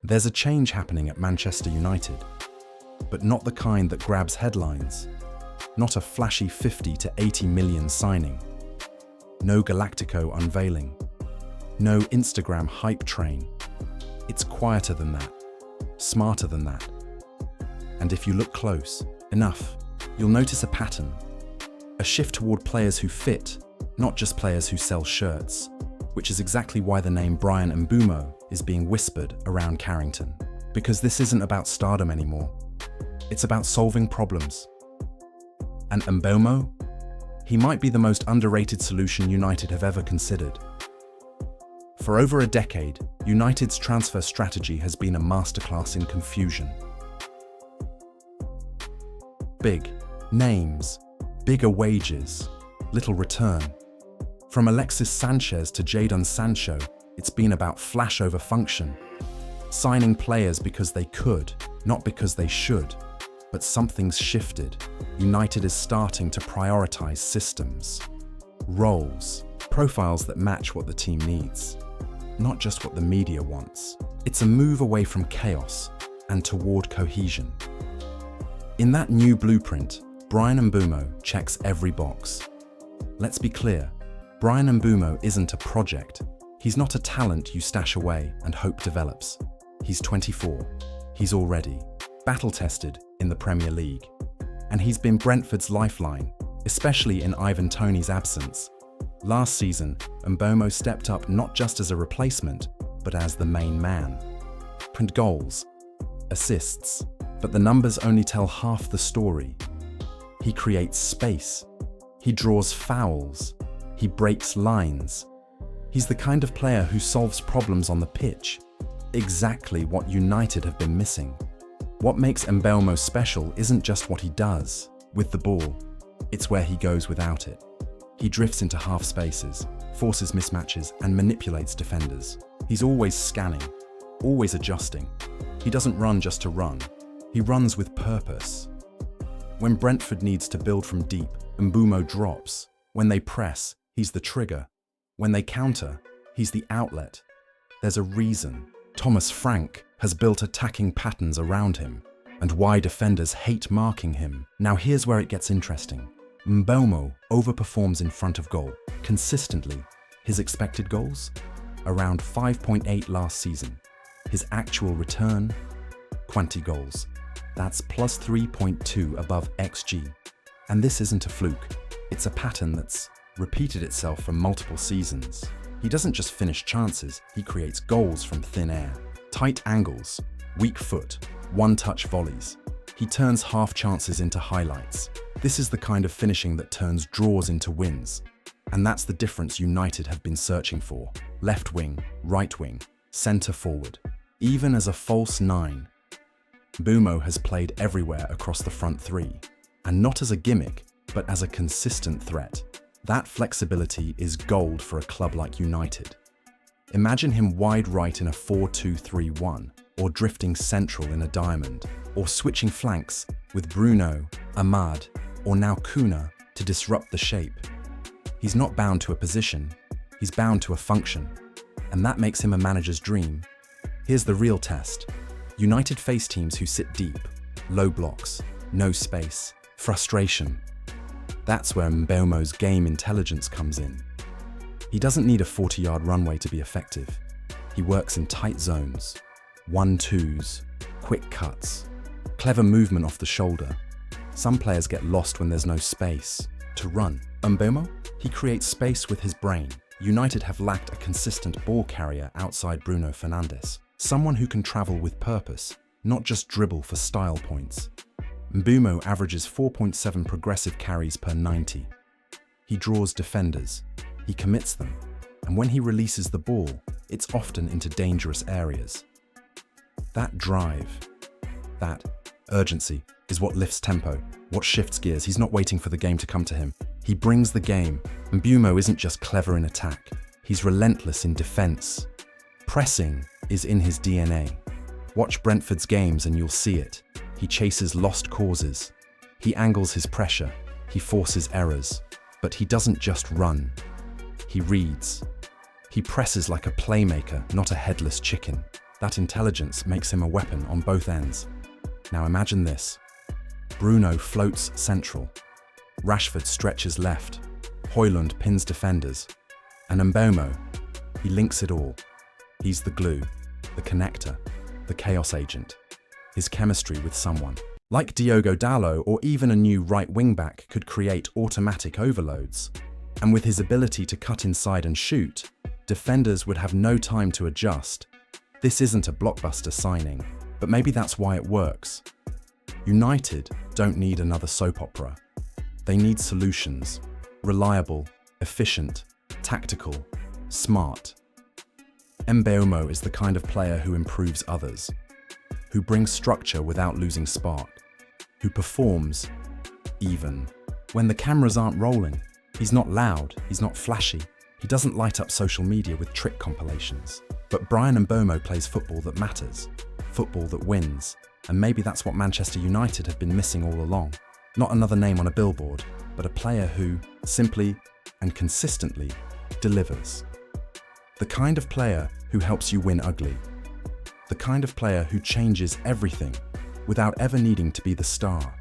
There's a change happening at Manchester United, but not the kind that grabs headlines. Not a flashy 50 to 80 million signing. No Galactico unveiling. No Instagram hype train. It's quieter than that, smarter than that. And if you look close enough, you'll notice a pattern. A shift toward players who fit, not just players who sell shirts, which is exactly why the name Bryan Mbeumo is being whispered around Carrington. Because this isn't about stardom anymore. It's about solving problems. And Mbeumo? He might be the most underrated solution United have ever considered. For over a decade, United's transfer strategy has been a masterclass in confusion. Big names, bigger wages, little return. From Alexis Sanchez to Jadon Sancho, it's been about flash over function. Signing players because they could, not because they should. But something's shifted. United is starting to prioritize systems, roles, profiles that match what the team needs, not just what the media wants. It's a move away from chaos and toward cohesion. In that new blueprint, Bryan Mbeumo checks every box. Let's be clear, Bryan Mbeumo isn't a project. He's not a talent you stash away and hope develops. He's 24. He's already battle-tested in the Premier League. And he's been Brentford's lifeline, especially in Ivan Toney's absence. Last season, Mbeumo stepped up not just as a replacement, but as the main man. And goals, assists, but the numbers only tell half the story. He creates space. He draws fouls. He breaks lines. He's the kind of player who solves problems on the pitch. Exactly what United have been missing. What makes Mbeumo special isn't just what he does with the ball, it's where he goes without it. He drifts into half spaces, forces mismatches, and manipulates defenders. He's always scanning, always adjusting. He doesn't run just to run, he runs with purpose. When Brentford needs to build from deep, Mbeumo drops. When they press, he's the trigger. When they counter, he's the outlet. There's a reason Thomas Frank has built attacking patterns around him, and why defenders hate marking him. Now here's where it gets interesting. Mbeumo overperforms in front of goal, consistently. His expected goals? Around 5.8 last season. His actual return? 20 goals. That's plus 3.2 above XG. And this isn't a fluke. It's a pattern that's repeated itself for multiple seasons. He doesn't just finish chances, he creates goals from thin air. Tight angles, weak foot, one-touch volleys. He turns half chances into highlights. This is the kind of finishing that turns draws into wins. And that's the difference United have been searching for. Left wing, right wing, centre forward. Even as a false nine, Mbeumo has played everywhere across the front three. And not as a gimmick, but as a consistent threat. That flexibility is gold for a club like United. Imagine him wide right in a 4-2-3-1, or drifting central in a diamond, or switching flanks with Bruno, Ahmad, or now Cuhna to disrupt the shape. He's not bound to a position, he's bound to a function, and that makes him a manager's dream. Here's the real test. United face teams who sit deep, low blocks, no space, frustration. That's where Mbeumo's game intelligence comes in. He doesn't need a 40-yard runway to be effective. He works in tight zones, 1-2s, quick cuts, clever movement off the shoulder. Some players get lost when there's no space to run. Mbeumo? He creates space with his brain. United have lacked a consistent ball carrier outside Bruno Fernandes. Someone who can travel with purpose, not just dribble for style points. Mbeumo averages 4.7 progressive carries per 90. He draws defenders. He commits them, and when he releases the ball, it's often into dangerous areas. That drive, that urgency, is what lifts tempo, what shifts gears. He's not waiting for the game to come to him. He brings the game. Mbeumo isn't just clever in attack, he's relentless in defense. Pressing is in his DNA. Watch Brentford's games and you'll see it. He chases lost causes. He angles his pressure. He forces errors. But he doesn't just run. He reads. He presses like a playmaker, not a headless chicken. That intelligence makes him a weapon on both ends. Now imagine this. Bruno floats central. Rashford stretches left. Højlund pins defenders. And Mbeumo, he links it all. He's the glue, the connector, the chaos agent. His chemistry with someone, like Diogo Dalot or even a new right wing-back, could create automatic overloads. And with his ability to cut inside and shoot, defenders would have no time to adjust. This isn't a blockbuster signing, but maybe that's why it works. United don't need another soap opera. They need solutions. Reliable, efficient, tactical, smart. Mbeumo is the kind of player who improves others, who brings structure without losing spark, who performs even when the cameras aren't rolling. He's not loud, he's not flashy, he doesn't light up social media with trick compilations. But Bryan Mbeumo plays football that matters, football that wins, and maybe that's what Manchester United have been missing all along. Not another name on a billboard, but a player who, simply and consistently, delivers. The kind of player who helps you win ugly. The kind of player who changes everything without ever needing to be the star.